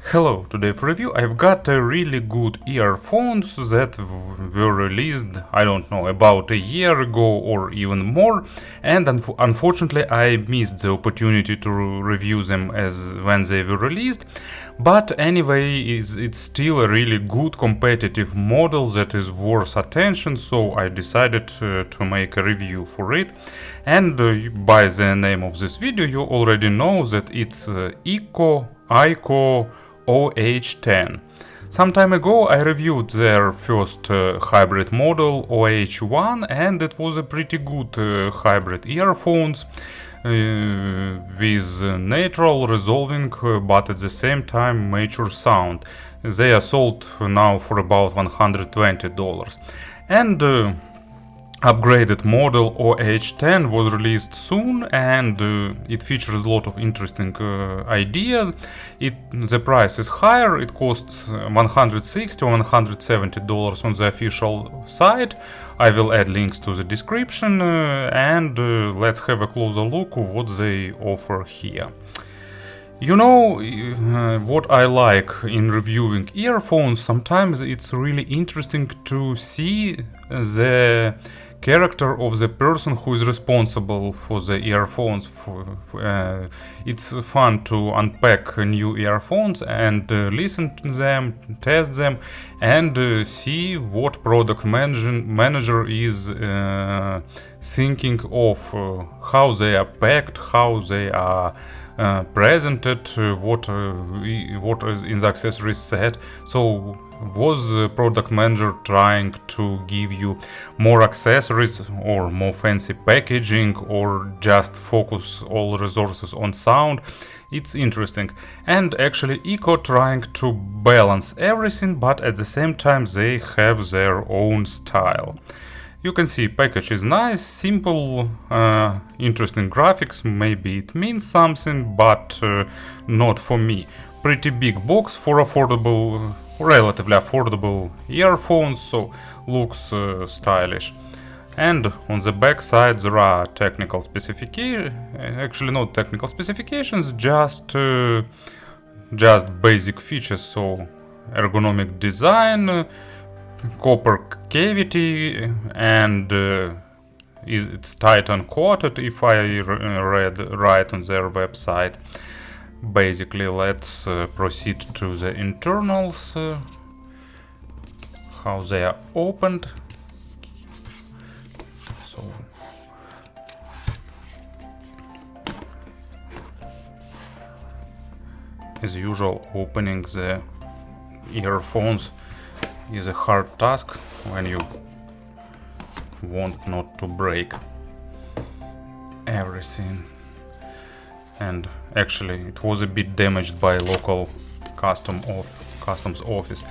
Hello, today for review I've got a really good earphones that were released, I don't know, about a year ago or even more, and unfortunately I missed the opportunity to review them as when they were released. But anyway, it's still a really good competitive model that is worth attention, so I decided to make a review for it. And by the name of this video you already know that it's ikko OH10. Some time ago I reviewed their first hybrid model OH1, and it was a pretty good hybrid earphones with natural resolving but at the same time mature sound. They are sold now for about $120. And upgraded model OH10 was released soon, and it features a lot of interesting ideas. The price is higher, it costs $160 or $170 on the official site. I will add links to the description, and let's have a closer look at what they offer here. You know, what I like in reviewing earphones, sometimes it's really interesting to see the character of the person who is responsible for the earphones. It's fun to unpack new earphones and listen to them, test them, and see what product manager is thinking of how they are packed, how they are presented, what is in the accessories set. So was the product manager trying to give you more accessories or more fancy packaging, or just focus all resources on sound? It's interesting. And actually ikko trying to balance everything, but at the same time they have their own style. You can see package is nice, simple, interesting graphics, maybe it means something, but not for me. Pretty big box for affordable, relatively affordable earphones, so looks stylish. And on the back side there are technical specifications, actually not technical specifications, just basic features, so ergonomic design, copper cavity, and it's titan coated if I read right on their website. Basically, let's proceed to the internals, how they are opened. So as usual, opening the earphones is a hard task when you want not to break everything. And actually it was a bit damaged by local customs office.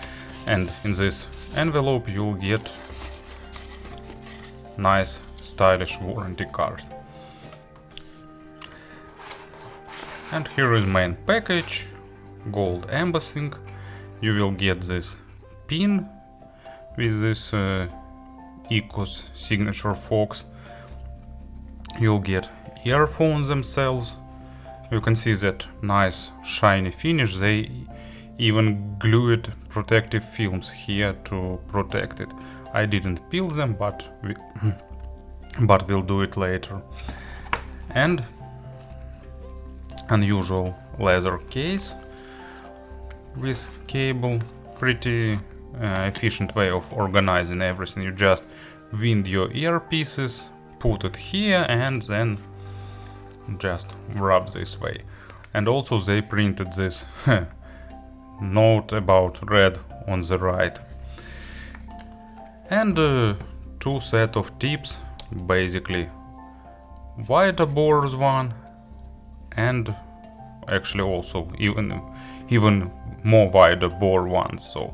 And in this envelope you'll get nice stylish warranty card. And here is main package, gold embossing. You will get this pin with this ikko's signature fox. You'll get earphones themselves. You can see that nice shiny finish. They even glued protective films here to protect it. I didn't peel them, but we'll do it later. And unusual leather case with cable. Pretty efficient way of organizing everything. You just wind your earpieces, put it here, and then just rub this way. And also they printed this note about red on the right. And two set of tips, basically wider bores one, and actually also even more wider bore ones. So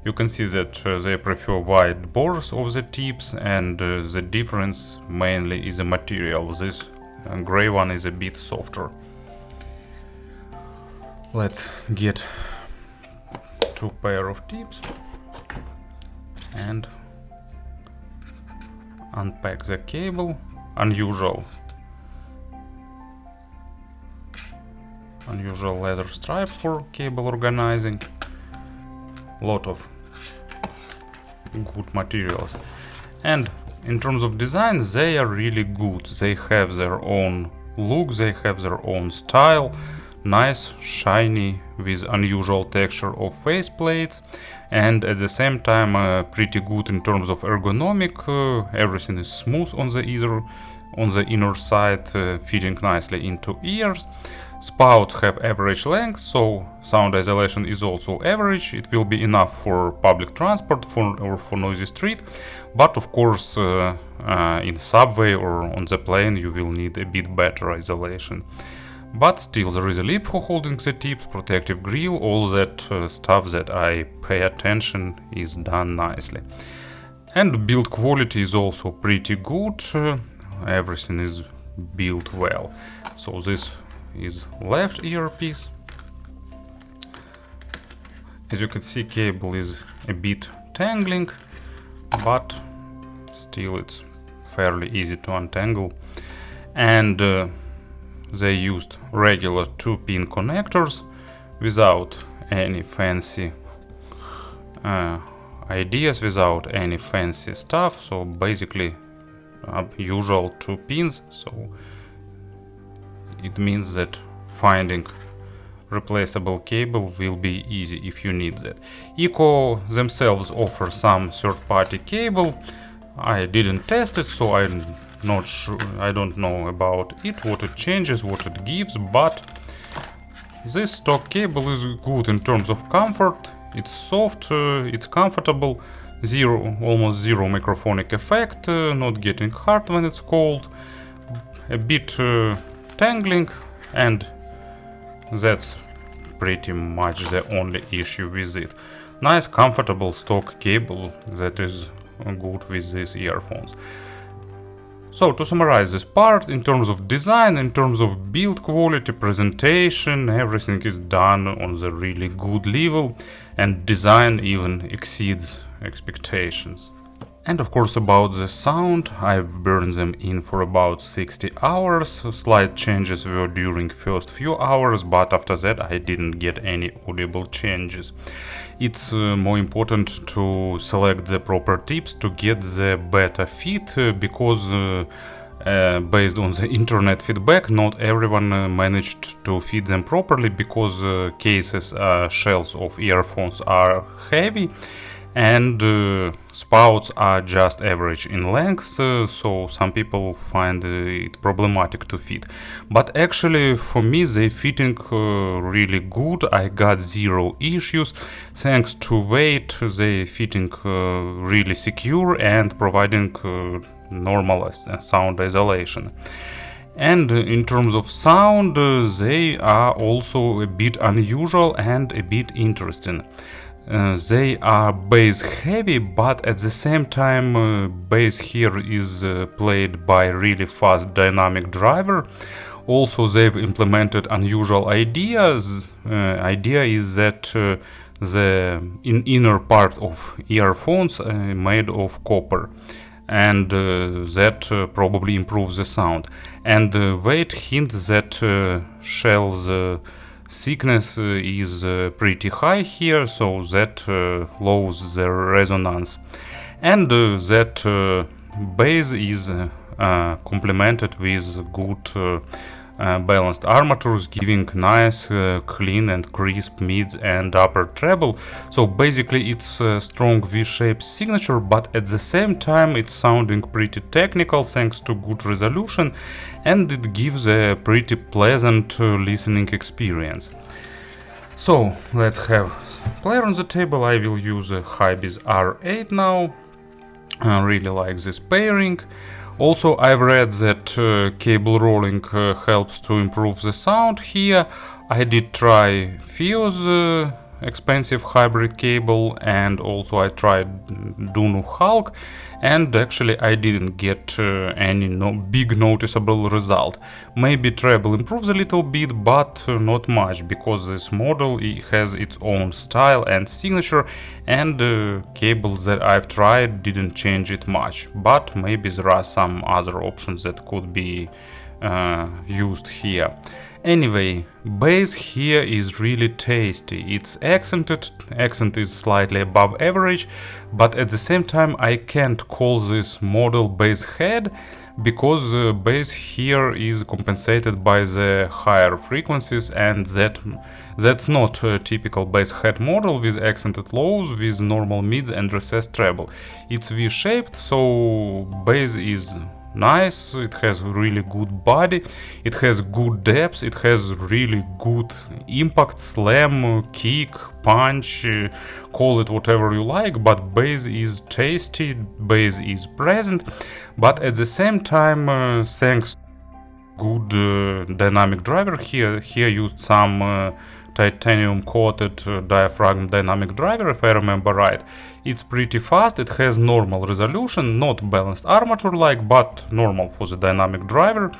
you can see that they prefer wide bores of the tips, and the difference mainly is the material. This gray one is a bit softer. Let's get two pair of tips and unpack the cable. Unusual unusual leather stripe for cable organizing. Lot of good materials. And in terms of design, they are really good. They have their own look, they have their own style. Nice, shiny, with unusual texture of faceplates, and at the same time pretty good in terms of ergonomic. Everything is smooth on the inner side, fitting nicely into ears. Spouts have average length, so sound isolation is also average. It will be enough for public transport or for noisy street, but of course in subway or on the plane you will need a bit better isolation. But still, there is a lip for holding the tips, protective grill, all that stuff that I pay attention is done nicely. And build quality is also pretty good, everything is built well. So this is left earpiece. As you can see, cable is a bit tangling, but still it's fairly easy to untangle. And they used regular 2-pin connectors without any fancy ideas, without any fancy stuff. So basically usual 2 pins. So it means that finding replaceable cable will be easy if you need that. Ikko themselves offer some third-party cable. I didn't test it, so I'm not sure, I don't know about it, what it changes, what it gives, but this stock cable is good in terms of comfort. It's soft, it's comfortable, almost zero microphonic effect, not getting hard when it's cold, a bit tangling, and that's pretty much the only issue with it. Nice comfortable stock cable that is good with these earphones. So to summarize this part, in terms of design, in terms of build quality, presentation, everything is done on the really good level, and design even exceeds expectations. And of course about the sound, I've burned them in for about 60 hours, slight changes were during first few hours, but after that I didn't get any audible changes. It's more important to select the proper tips to get the better fit, because based on the internet feedback, not everyone managed to fit them properly, because cases, shells of earphones are heavy, and spouts are just average in length, so some people find it problematic to fit. But actually for me they fitting really good. I got zero issues. Thanks to weight, they fitting really secure and providing normal sound isolation. And in terms of sound, they are also a bit unusual and a bit interesting. They are bass heavy, but at the same time bass here is played by really fast dynamic driver. Also they've implemented unusual ideas. Idea is that the inner part of earphones made of copper, and that probably improves the sound. And weight hints that shells thickness is pretty high here, so that lowers the resonance. And that bass is complemented with good balanced armatures, giving nice clean and crisp mids and upper treble. So basically it's a strong V-shaped signature, but at the same time it's sounding pretty technical thanks to good resolution, and it gives a pretty pleasant listening experience. So let's have player on the table. I will use a Hibis R8 now. I really like this pairing. Also, I've read that cable rolling helps to improve the sound here. I did try Fio's expensive hybrid cable, and also I tried Juno Hulk, and actually I didn't get any big noticeable result. Maybe treble improves a little bit, but not much, because this model has its own style and signature, and cables that I've tried didn't change it much. But maybe there are some other options that could be used here. Anyway, bass here is really tasty. It's accented, accent is slightly above average, but at the same time I can't call this model bass head, because bass here is compensated by the higher frequencies, and that's not a typical bass head model with accented lows, with normal mids and recessed treble. It's V-shaped, so bass is nice, it has really good body, it has good depth, it has really good impact, slam, kick, punch, call it whatever you like, but bass is tasty, bass is present, but at the same time, thanks to good dynamic driver here used some titanium coated diaphragm dynamic driver, if I remember right. It's pretty fast, it has normal resolution, not balanced armature like, but normal for the dynamic driver,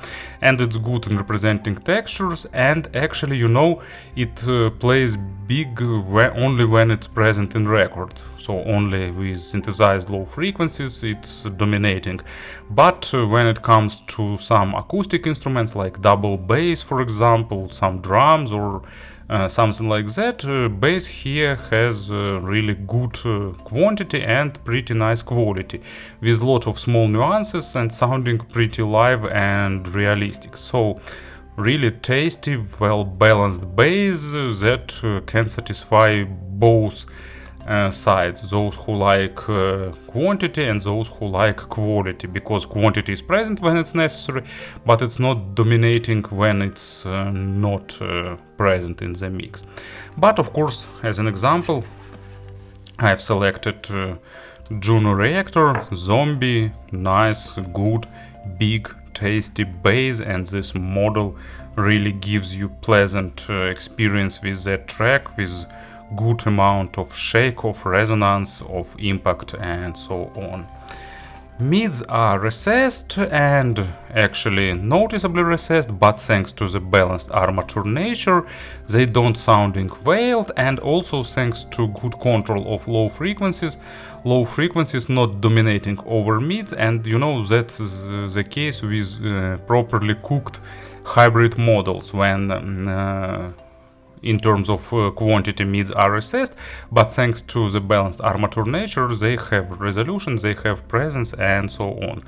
and it's good in representing textures, and actually, you know, it plays big only when it's present in record, so only with synthesized low frequencies it's dominating. But when it comes to some acoustic instruments like double bass, for example, some drums or something like that, bass here has really good quantity and pretty nice quality, with a lot of small nuances and sounding pretty live and realistic. So really tasty, well balanced bass that can satisfy both sides, those who like quantity and those who like quality, because quantity is present when it's necessary, but it's not dominating when it's not present in the mix. But of course, as an example, I've selected Juno Reactor, zombie, nice, good, big, tasty bass, and this model really gives you pleasant experience with that track, with good amount of shake, of resonance, of impact, and so on. Mids are recessed, and actually noticeably recessed, but thanks to the balanced armature nature, they don't sounding veiled, and also thanks to good control of low frequencies not dominating over mids, and you know that's the case with properly cooked hybrid models, when in terms of quantity mids are recessed, but thanks to the balanced armature nature they have resolution, they have presence, and so on.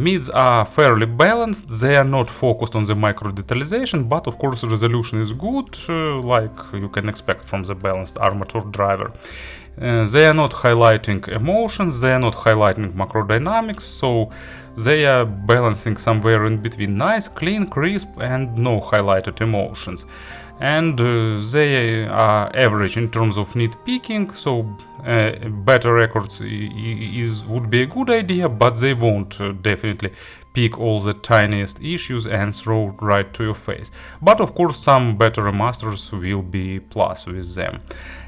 Mids are fairly balanced, they are not focused on the micro detalization, but of course resolution is good, like you can expect from the balanced armature driver. They are not highlighting emotions, they are not highlighting macrodynamics, so they are balancing somewhere in between, nice, clean, crisp, and no highlighted emotions. And they are average in terms of nitpicking, so better records would be a good idea, but they won't definitely pick all the tiniest issues and throw right to your face. But of course some better masters will be plus with them.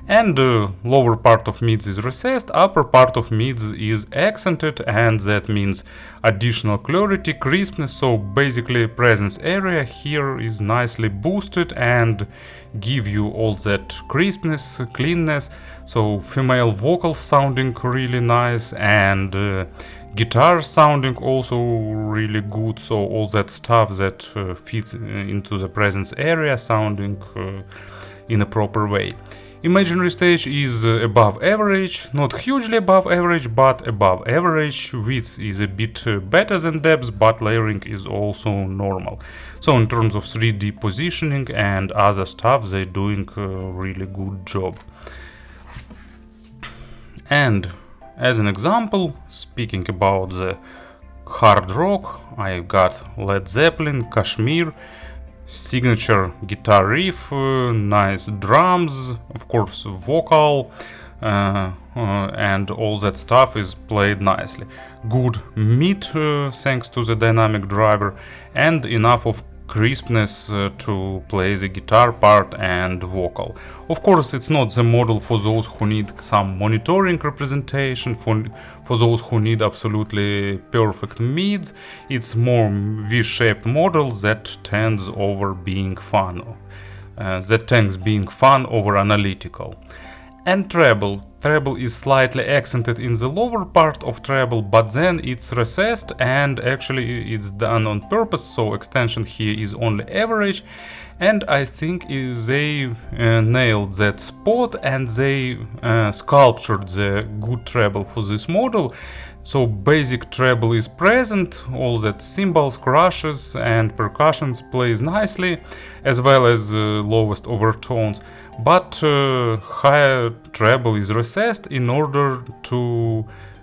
And lower part of mids is recessed, upper part of mids is accented, and that means additional clarity, crispness, so basically presence area here is nicely boosted and give you all that crispness, cleanness, so female vocals sounding really nice, and guitar sounding also really good, so all that stuff that fits into the presence area sounding in a proper way. Imaginary stage is above average, not hugely above average, but above average. Width is a bit better than depth, but layering is also normal. So in terms of 3D positioning and other stuff, they're doing a really good job. And as an example, speaking about the hard rock, I got Led Zeppelin, Kasmir, signature guitar riff, nice drums, of course vocal, and all that stuff is played nicely. Good mid thanks to the dynamic driver, and enough of crispness to play the guitar part and vocal. Of course it's not the model for those who need some monitoring representation, for those who need absolutely perfect mids. It's more V-shaped model that tends over being fun, over analytical. And treble. Treble is slightly accented in the lower part of treble, but then it's recessed, and actually it's done on purpose, so extension here is only average. And I think they nailed that spot, and they sculptured the good treble for this model. So basic treble is present, all that cymbals, crashes and percussions plays nicely, as well as lowest overtones. But higher treble is recessed in order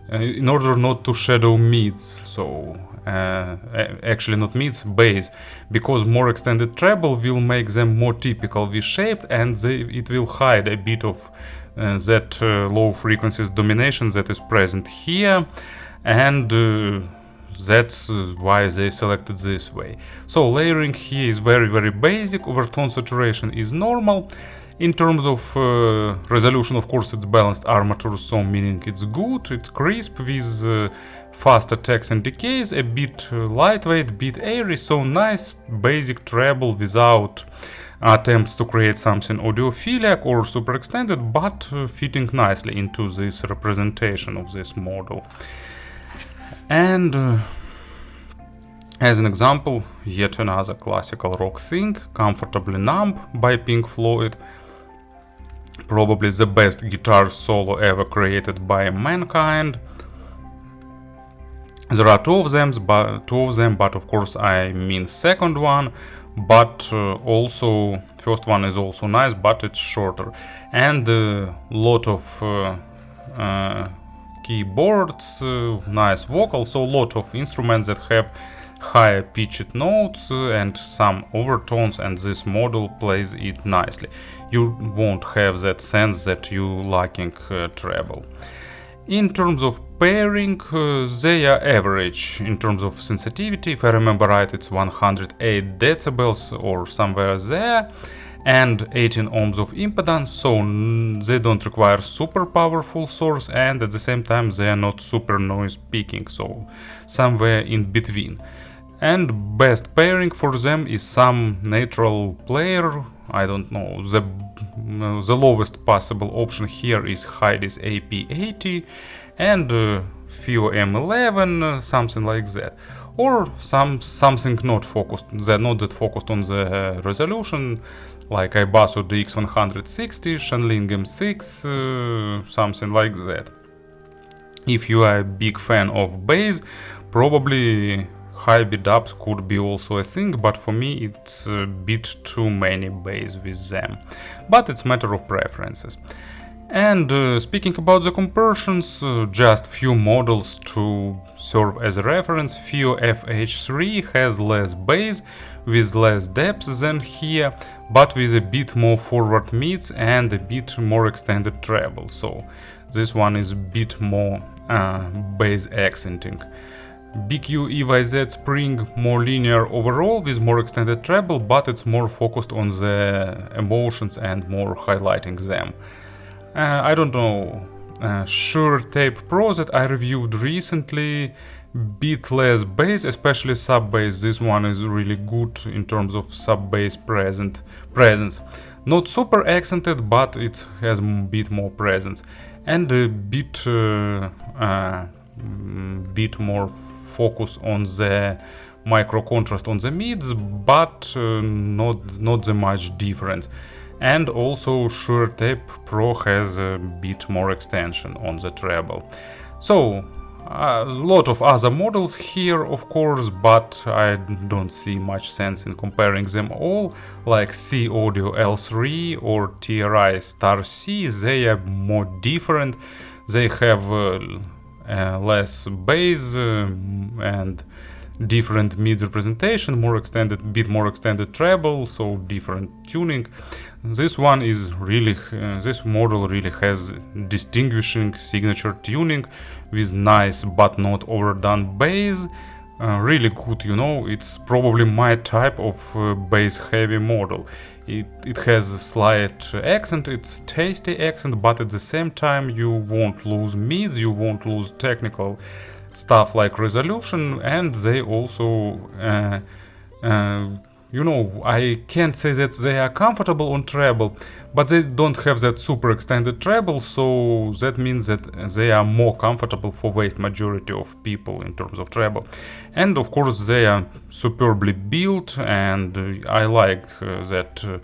not to shadow mids. So actually not mids, bass, because more extended treble will make them more typical V-shaped, and it will hide a bit of that low frequencies domination that is present here, and that's why they selected this way. So layering here is very basic, overtone saturation is normal. In terms of resolution, of course, it's balanced armature, so meaning it's good, it's crisp with fast attacks and decays, a bit lightweight, bit airy, so nice basic treble without attempts to create something audiophilic or super extended, but fitting nicely into this representation of this model. And as an example, yet another classical rock thing, Comfortably Numb by Pink Floyd. Probably the best guitar solo ever created by mankind. There are two of them, but of course I mean second one. But also first one is also nice, but it's shorter, and a lot of keyboards, nice vocals, so a lot of instruments that have higher pitched notes and some overtones, and this model plays it nicely. You won't have that sense that you lacking treble. In terms of pairing, they are average in terms of sensitivity. If I remember right, it's 108 decibels or somewhere there, and 18 ohms of impedance, so they don't require super powerful source, and at the same time they are not super noise picking, so somewhere in between. And best pairing for them is some natural player, I don't know, the lowest possible option here is Heidi's AP80 and FIO M11, something like that. Or something not that focused on the resolution, like Ibasso DX160, Shanling M6, something like that. If you are a big fan of bass, probably high B-dubs could be also a thing, but for me it's a bit too many bass with them. But it's a matter of preferences. And speaking about the conversions, just few models to serve as a reference. FIO FH3 has less bass with less depth than here, but with a bit more forward mids and a bit more extended treble. So this one is a bit more bass accenting. BQ EYZ Spring more linear overall with more extended treble, but it's more focused on the emotions and more highlighting them. I don't know, Shure Tape Pro that I reviewed recently, bit less bass, especially sub bass. This one is really good in terms of sub bass presence. Not super accented, but it has a bit more presence and a bit more focus on the micro contrast on the mids, but not the much difference. And also Shure Tape Pro has a bit more extension on the treble. So a lot of other models here, of course, but I don't see much sense in comparing them all, like C Audio L3 or TRI Star C. They are more different, they have less bass and different mids representation, bit more extended treble, so different tuning. This one is really, this model really has distinguishing signature tuning with nice but not overdone bass. Really good, you know, it's probably my type of bass heavy model. It has a slight accent, it's tasty accent, but at the same time you won't lose mids, you won't lose technical stuff like resolution, and they also you know, I can't say that they are comfortable on treble, but they don't have that super extended treble, so that means that they are more comfortable for vast majority of people in terms of treble. And of course they are superbly built, and I like that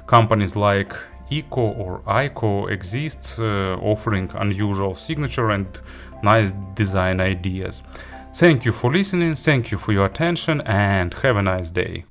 companies like ikko or ikko exists, offering unusual signature and nice design ideas. Thank you for listening, thank you for your attention, and have a nice day.